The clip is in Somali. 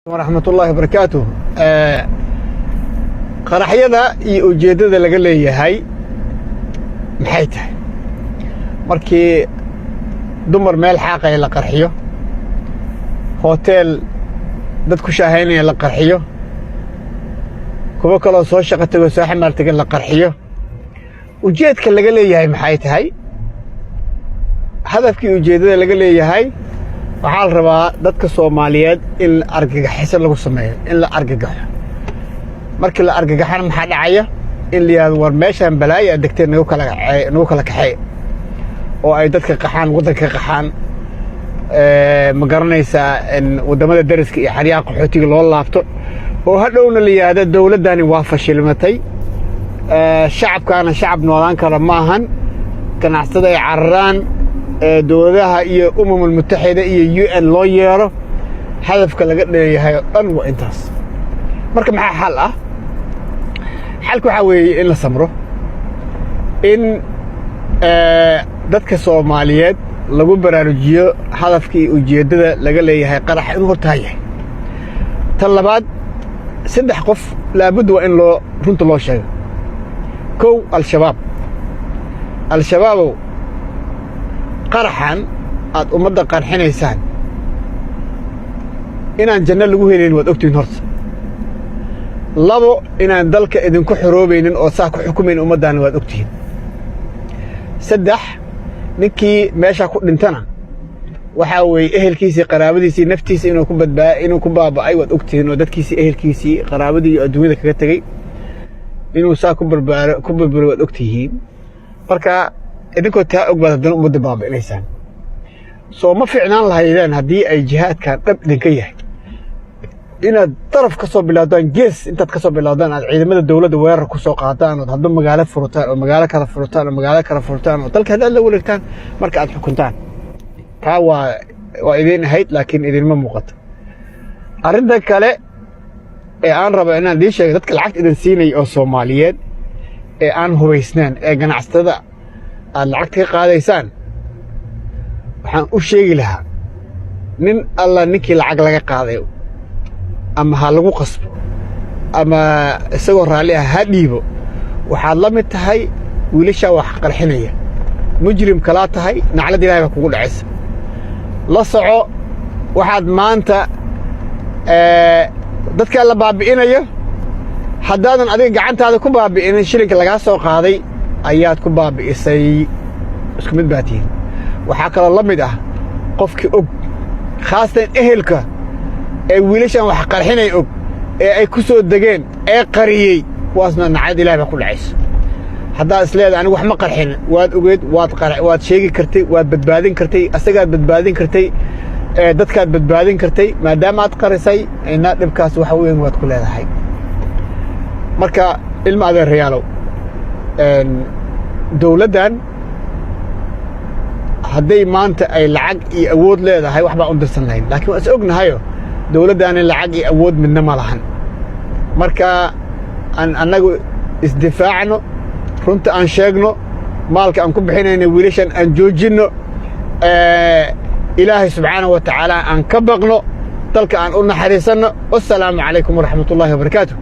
ورحمة الله وبركاته. qaraxyada iyo ujeedada laga leeyahay maxay tahay markii dumar meel xaaqay la qarxiyo, hotel dad ku shaahaynaya la qarxiyo, kuwa kale soo shaqo tago soo xamaartay la qarxiyo. ujeedka laga leeyahay maxay tahay? hadafkii ujeedada laga leeyahay waxaa la rabaa dadka Soomaaliyeed in argagaxis lagu sameeyo, in la argagaxo. markii la argagaxana maxaa dhacaya? in la yiraahdo war meeshan balaayo degtay nagu kala kaxay oo ay dadka qaxaan, wadanka qaxaan, ma garanaysaa in wadamada dariska iyo xariiqa qaxootiga loo laabto oo hadhowna la yiraahdo dawladani waa fashilmatay, shacabkana shacab noolaan kara ma ahan, ganacsatada ay cararaan, dawladaha iyo umamul mutaxida iyo UN loo yeero. hadafka laga leeyahay dhan waa intaas. marka maxaa xal ah? xalku waxa weeye in la samro, in dadka Soomaaliyeed lagu baraarujiyo hadafkii ujeedada laga leeyahay qarax inuu hortaayahay. tan labaad, saddex qof laabud waa in runta loo sheego. kow, al-shabaab qaraxan aad ummadda qarxinaysaan inaan janno lagu helin waad ogtiin horta. labo, inaan dalka idinku xoroobaynin oo saa ku xukumayn ummaddaana waad ogtihiin. saddex, ninkii meesha ku dhintana waxaa weeye ehelkiisii, qaraabadiisii, naftiisa inuu ku baaba'ay waad ogtihiin, oo dadkiisii, ehelkiisii, qaraabadii iyo adduunyada kaga tegey inuu saa ku barbaro waad ogtihiin. marka idinkoo taa og baad haddana ummadda baabi'inaysaan. soo ma fiicnaan lahaydeen haddii ay jihaadkan dhab idinka yahay inaad daraf ka soo bilaawdaan, gees intaad ka soo bilaawdaan aad ciidamada dawladda weerar ku soo qaadaan oo hadba magaalo furtaan oo magaalo kala furtaan oo magaalo kala furtaan oo dalka hadda la wareegtaan marka aad xukuntaan. taa waa idin ahayd laakiin idinma muuqato. arrinta kale ee aan rabo inaan idiin sheego, dadka lacagta idin siinay oo Soomaaliyeed ee aan hubaysnaan, ee ganacsatada aad lacagta ka qaadaysaan, waxaan u sheegi lahaa nin alla ninkii lacag laga qaadayo ama ha lagu qasbo ama isagoo raalli ah ha dhiibo, waxaad la mid tahay wiilasha wax qarxinaya. mujrim kala tahay, naclad Ilaahay baa kugu dhacaysa. la soco waxaad maanta dadka la baabi'inayo haddaadan adiga gacantaada ku baabi'inin shilinka lagaa soo qaaday ayaad ku baabi'isay. isku mid baa tihiin. waxaa kaloo la mid ah qofkii og, khaasatan ehelka ee wiilashan wax qarxinay og ee ay ku soo degeen ee qariyey, kuwaasna naclad Ilaahay baa ku dhacaysa. haddaad isleedahay anigu wax ma qarxin, waad ogeed, waad sheegi kartay, waad badbaadin kartay, asagaad badbaadin kartay, dadkaad badbaadin kartay. maadaama aad qarisay ina dhibkaas wax weyn waad ku leedahay. marka ilma adeerayaalow, dawladdan hadday maanta ay lacag iyo awood leedahay wax baan u dirsan lahayn, laakiin waan is ognahayo dawladdaani lacag iyo awood midna ma lahan. marka aan annagu isdifaacno, runta aan sheegno, maalka aan ku bixinayno wiilashan aan joojinno, ilaahay subxaanahu wa tacaala aan ka baqno, dalka aan u naxariisanno. wassalaamu calaykum waraxmatullaahi wabarakaatuh.